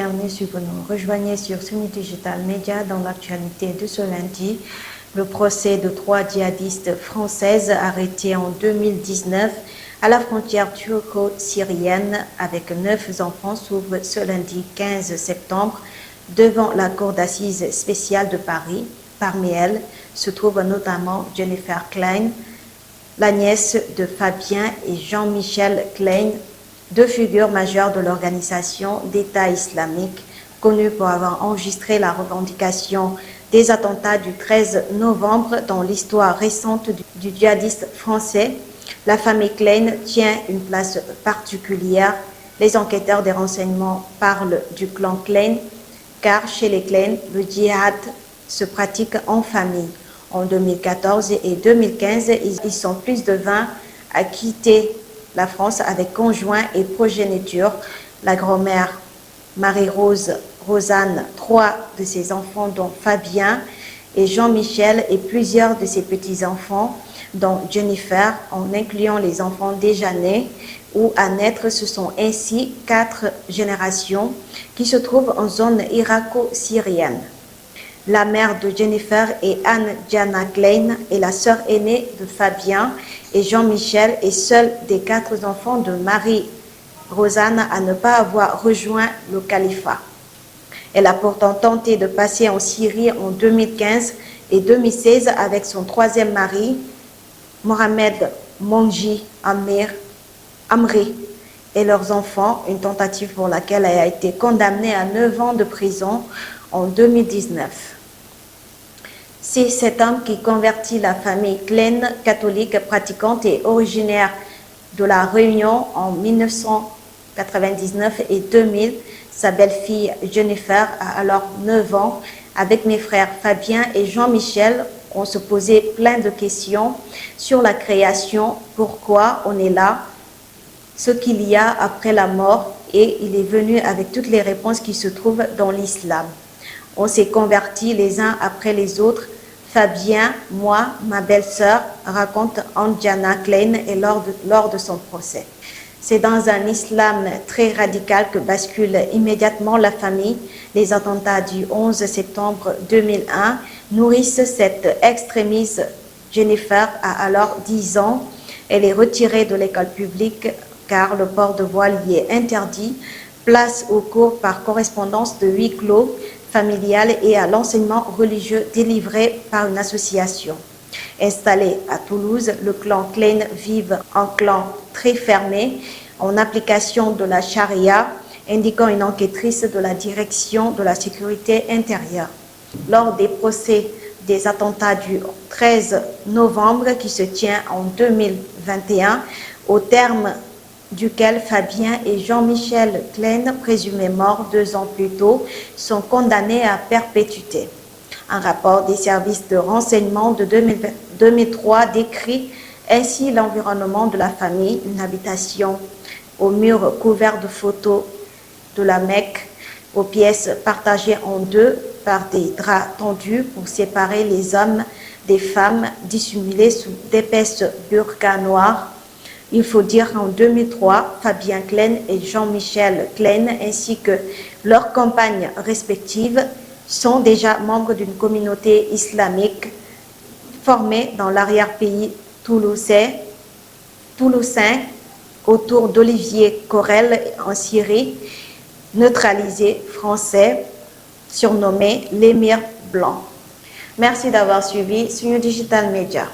bienvenue si vous nous rejoignez sur Sunni Digital Media dans l'actualité de ce lundi. Le procès de 3 djihadistes françaises arrêtés en 2019 à la frontière turco-syrienne avec 9 enfants s'ouvre ce lundi 15 septembre devant la cour d'assises spéciale de Paris. Parmi elles se trouve notamment Jennifer Klein, la nièce de Fabien et Jean-Michel Klein, deux figures majeures de l'organisation d'État islamique, connue pour avoir enregistré la revendication des attentats du 13 novembre dans l'histoire récente du djihadiste français. La famille Klein tient une place particulière. Les enquêteurs des renseignements parlent du clan Klein, car chez les Klein, le djihad se pratique en famille. En 2014 et 2015, ils sont plus de 20 à quitter la France avec conjoint et progéniture. La grand-mère Marie-Rose Rosanne, 3 de ses enfants, dont Fabien et Jean-Michel, et plusieurs de ses petits-enfants, dont Jennifer, en incluant les enfants déjà nés ou à naître. Ce sont ainsi 4 générations qui se trouvent en zone irako-syrienne. La mère de Jennifer est Anne-Diana Klein et la sœur aînée de Fabien et Jean-Michel est seule des 4 enfants de Marie-Rosanne à ne pas avoir rejoint le califat. Elle a pourtant tenté de passer en Syrie en 2015 et 2016 avec son 3e mari, Mohamed Monji Amri, et leurs enfants, une tentative pour laquelle elle a été condamnée à 9 ans de prison en 2019. C'est cet homme qui convertit la famille Klein, catholique, pratiquante et originaire de La Réunion en 1999 et 2000. Sa belle-fille Jennifer a alors 9 ans. Avec mes frères Fabien et Jean-Michel, on se posait plein de questions sur la création, pourquoi on est là, ce qu'il y a après la mort, et il est venu avec toutes les réponses qui se trouvent dans l'islam. On s'est convertis les uns après les autres. Fabien, moi, ma belle-sœur, raconte Anne-Diana Klein et lors de son procès. C'est dans un islam très radical que bascule immédiatement la famille. Les attentats du 11 septembre 2001 nourrissent cette extrémiste. Jennifer a alors 10 ans. Elle est retirée de l'école publique car le port de voile y est interdit. Place aux cours par correspondance de huis clos familial et à l'enseignement religieux délivré par une association. Installé à Toulouse, le clan Klein vive en clan très fermé, en application de la charia, indiquant une enquêtrice de la direction de la sécurité intérieure. Lors des procès des attentats du 13 novembre qui se tient en 2021, au terme duquel Fabien et Jean-Michel Klein, présumés morts 2 ans plus tôt, sont condamnés à perpétuité. Un rapport des services de renseignement de 2003 décrit ainsi l'environnement de la famille, une habitation aux murs couverts de photos de la Mecque, aux pièces partagées en 2 par des draps tendus pour séparer les hommes des femmes, dissimulés sous d'épaisses burqas noires. Il faut dire qu'en 2003, Fabien Klein et Jean-Michel Klein, ainsi que leurs compagnes respectives, sont déjà membres d'une communauté islamique formée dans l'arrière-pays toulousain autour d'Olivier Corel en Syrie, neutralisé français, surnommé l'émir blanc. Merci d'avoir suivi Sunni Digital Media.